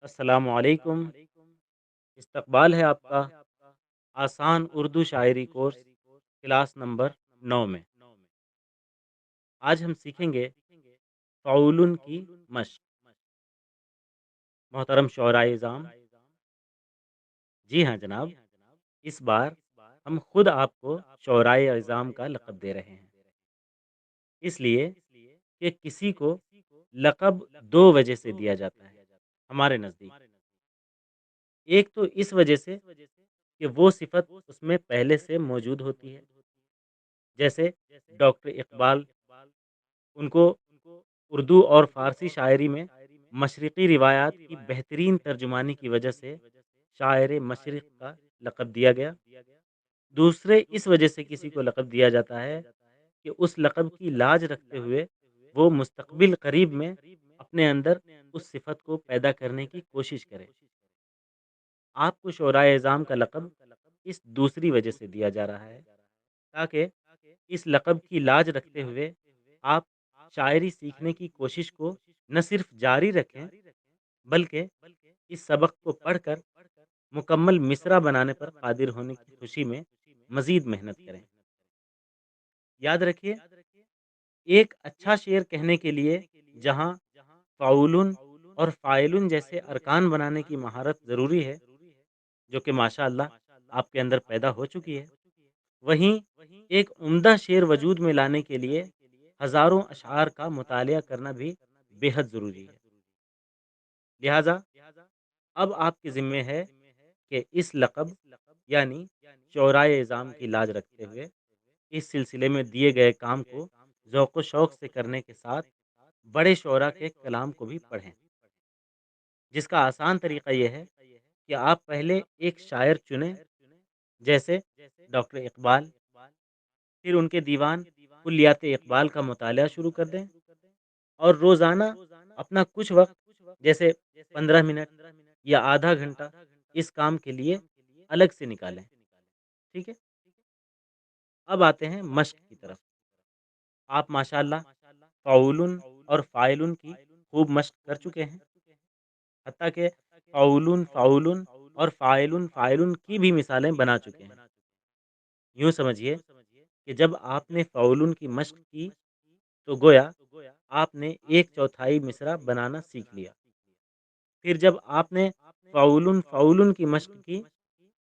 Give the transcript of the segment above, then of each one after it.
السلام علیکم۔ استقبال ہے آپ کا آسان اردو شاعری کورس کلاس نمبر 9 میں۔ آج ہم سیکھیں گے فعول کی مشق۔ محترم شعراء اعظام، جی ہاں جناب، اس بار ہم خود آپ کو شعراء اعظام کا لقب دے رہے ہیں، اس لیے کہ کسی کو لقب دو وجہ سے دیا جاتا ہے ہمارے نزدیک۔ ایک تو اس وجہ سے کہ وہ صفت اس میں پہلے سے موجود ہوتی ہے، جیسے ڈاکٹر اقبال، ان کو اردو اور فارسی شاعری میں مشرقی روایات کی بہترین ترجمانی کی وجہ سے شاعر مشرق کا لقب دیا گیا۔ دوسرے اس وجہ سے کسی کو لقب دیا جاتا ہے کہ اس لقب کی لاج رکھتے ہوئے وہ مستقبل قریب میں اپنے اندر اس صفت کو پیدا کرنے کی کوشش کرے۔ آپ کو شعراء اعظام کا لقب اس دوسری وجہ سے دیا جا رہا ہے تاکہ اس لقب کی لاج رکھتے ہوئے آپ شاعری سیکھنے کی کوشش کو نہ صرف جاری رکھیں بلکہ اس سبق کو پڑھ کر مکمل مصرع بنانے پر قادر ہونے کی خوشی میں مزید محنت کریں۔ یاد رکھیے، ایک اچھا شعر کہنے کے لیے جہاں فعول اور فاعل جیسے ارکان بنانے کی مہارت ضروری ہے، جو کہ ماشاء اللہ آپ کے اندر پیدا ہو چکی ہے، وہیں ایک عمدہ شعر وجود میں لانے کے لیے ہزاروں اشعار کا مطالعہ کرنا بھی بے حد ضروری ہے۔ لہذا اب آپ کے ذمے ہے کہ اس لقب یعنی شعراء اعظام کی لاج رکھتے ہوئے اس سلسلے میں دیے گئے کام کو ذوق و شوق سے کرنے کے ساتھ بڑے شعراء کے کلام کو بھی پڑھیں، جس کا آسان طریقہ یہ ہے کہ آپ پہلے ایک شاعر چنیں، جیسے ڈاکٹر اقبال، پھر ان کے دیوان کلیات اقبال کا مطالعہ شروع کر دیں اور روزانہ اپنا کچھ وقت، جیسے 15 منٹ یا آدھا گھنٹہ، اس کام کے لیے الگ سے نکالیں۔ ٹھیک ہے، اب آتے ہیں مشق کی طرف۔ آپ ماشاءاللہ فعول اور فاعل کی خوب مشق کر چکے ہیں، حتیٰ کہ فعول اور فاعل کی بھی مثالیں بنا چکے ہیں۔ یوں سمجھیے کہ جب آپ نے فعول کی مشق کی تو گویا آپ نے ایک چوتھائی مصرع بنانا سیکھ لیا۔ پھر جب آپ نے فعول کی مشق کی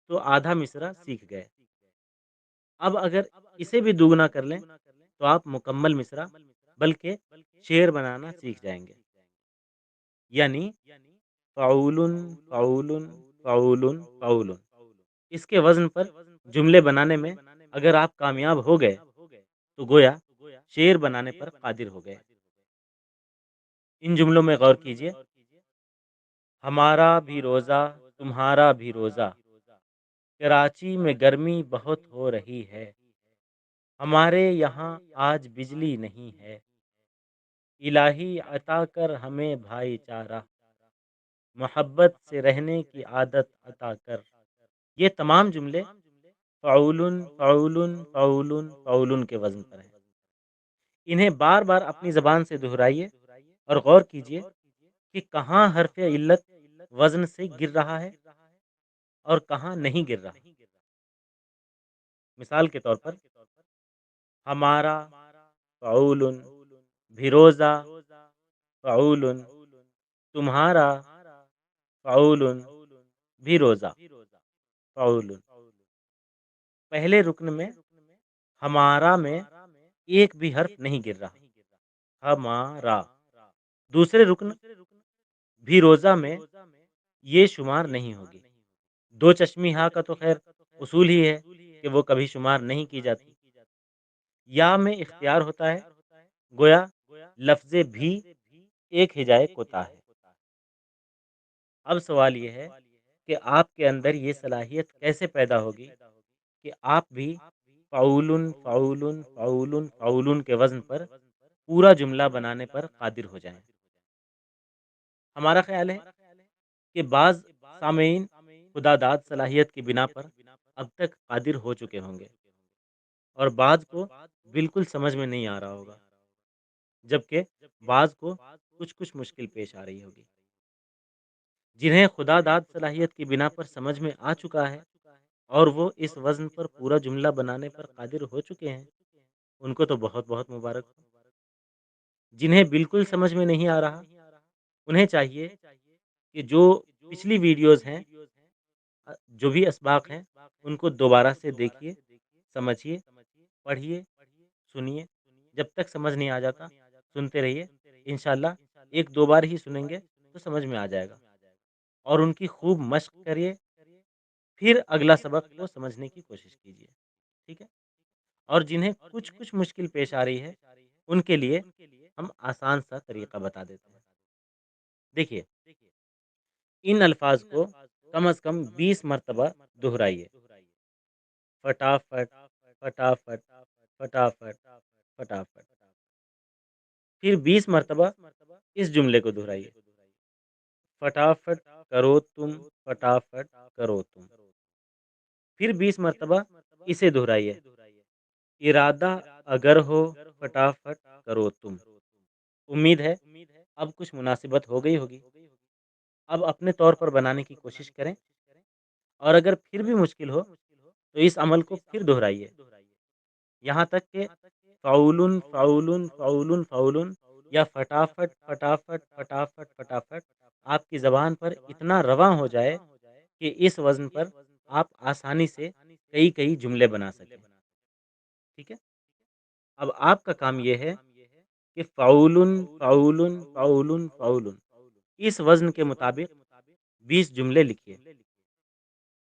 تو آدھا مصرع سیکھ گئے۔ اب اگر اسے بھی دوگنا کر لیں تو آپ مکمل مصرع بلکہ شعر بنانا سیکھ جائیں گے۔ یعنی فعول فعول فعول فعول، اس کے وزن پر جملے بنانے میں اگر آپ کامیاب ہو گئے تو گویا شعر بنانے پر قادر ہو گئے۔ ان جملوں میں غور کیجیے: ہمارا بھی روزہ تمہارا بھی روزہ، کراچی میں گرمی بہت ہو رہی ہے، ہمارے یہاں آج بجلی نہیں ہے، الہی عطا کر ہمیں بھائی چارہ، محبت سے رہنے کی عادت عطا کر۔ یہ تمام جملے فعول فعول فعول فعول کے وزن پر ہیں۔ انہیں بار بار اپنی زبان سے دہرائیے اور غور کیجیے کہ کہاں حرف علت وزن سے گر رہا ہے اور کہاں نہیں گر رہا۔ مثال کے طور پر، ہمارا فعول، بھیروزہ فعول، تمہارا فعول، بھیروزہ فعول۔ پہلے رکن میں ہمارا میں ایک بھی حرف نہیں گر رہا، ہمارا۔ دوسرے رکن بھی روزہ میں یہ شمار نہیں ہوگی۔ دو چشمی ہاں کا تو خیر اصول ہی ہے کہ وہ کبھی شمار نہیں کی جاتی۔ یا میں اختیار ہوتا ہے، گویا لفظ بھی ایک ہجائے کوتا ہے۔ اب سوال یہ ہے کہ آپ کے اندر یہ صلاحیت کیسے پیدا ہوگی کہ آپ بھی فعول فعول فعول فعول کے وزن پر پورا جملہ بنانے پر قادر ہو جائیں۔ ہمارا خیال ہے کہ بعض سامعین خدا داد صلاحیت کی بنا پر اب تک قادر ہو چکے ہوں گے اور بعض کو بالکل سمجھ میں نہیں آ رہا ہوگا، جبکہ بعض کو کچھ مشکل پیش آ رہی ہوگی۔ جنہیں خدا داد صلاحیت کی بنا پر سمجھ میں آ چکا ہے اور وہ اس وزن پر پورا جملہ بنانے پر قادر ہو چکے ہیں، ان کو تو بہت بہت مبارک ہو۔ جنہیں بالکل سمجھ میں نہیں آ رہا، انہیں چاہیے کہ جو پچھلی ویڈیوز ہیں، جو بھی اسباق ہیں، ان کو دوبارہ سے دیکھیے، سمجھیے، پڑھیے، سنیے۔ جب تک سمجھ نہیں آ جاتا سنتے رہیے، انشاءاللہ ایک دو بار ہی سنیں گے تو سمجھ میں آ جائے گا، اور ان کی خوب مشق کریے، پھر اگلا سبق کو سمجھنے کی کوشش کیجیے، ٹھیک ہے؟ اور جنہیں کچھ کچھ مشکل پیش آ رہی ہے، ان کے لیے ہم آسان سا طریقہ بتا دیتے ہیں۔ دیکھیے، ان الفاظ کو کم از کم 20 مرتبہ دہرائیے، فٹافٹ، فٹافٹ، فٹافٹ، فٹافٹ۔ پھر 20 مرتبہ اس جملے کو دہرائیے، فٹافٹ کرو تم، فٹافٹ کرو تم۔ پھر 20 مرتبہ اسے دہرائیے، ارادہ اگر ہو، فٹافٹ کرو تم۔ امید ہے اب کچھ مناسبت ہو گئی ہوگی۔ اب اپنے طور پر بنانے کی کوشش کریں، اور اگر پھر بھی مشکل ہو تو اس عمل کو پھر دہرائیے، یہاں تک کہ فعولن فعولن فعولن فعولن یا فٹافٹ فٹافٹ فٹافٹ فٹافٹ آپ کی زبان پر اتنا رواں ہو جائے کہ اس وزن پر آپ آسانی سے کئی کئی جملے بنا سکیں، ٹھیک ہے؟ اب آپ کا کام یہ ہے کہ فعولن فعولن فعولن فعولن اس وزن کے مطابق 20 جملے لکھیے۔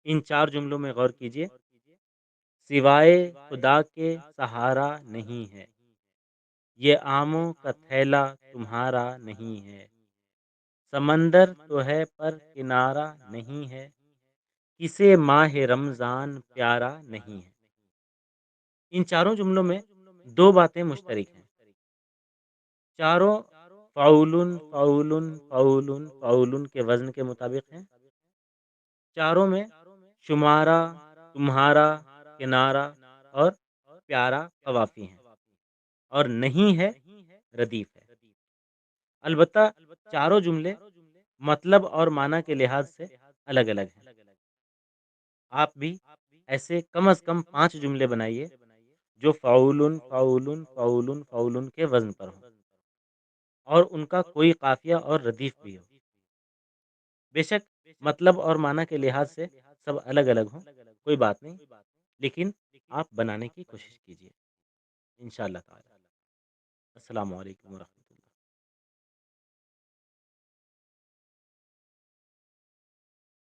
ان 4 جملوں میں غور کیجیے، سوائے خدا کے سہارا نہیں ہے، یہ آموں کا تھیلا تمہارا نہیں ہے، سمندر تو ہے پر کنارہ نہیں ہے، کسے ماہ رمضان پیارا نہیں ہے۔ ان چاروں جملوں میں دو باتیں مشترک ہیں، چاروں فعولن فعولن فعولن فعولن کے وزن کے مطابق ہیں، چاروں میں شمارہ، تمہارا، کنارہ اور پیارا قوافی ہیں، اور نہیں ہے ردیف ہے۔ البتہ چاروں جملے مطلب اور معنی کے لحاظ سے الگ الگ ہیں۔ آپ بھی ایسے کم از کم 5 جملے بنائیے جو فعولن فعولن فعولن فعولن کے وزن پر ہوں، اور ان کا کوئی قافیہ اور ردیف بھی ہو۔ بے شک مطلب اور معنی کے لحاظ سے سب الگ الگ ہوں، کوئی بات نہیں، لیکن آپ بنانے کی کوشش کیجیے انشاءاللہ تعالی۔ السلام علیکم ورحمۃ اللہ۔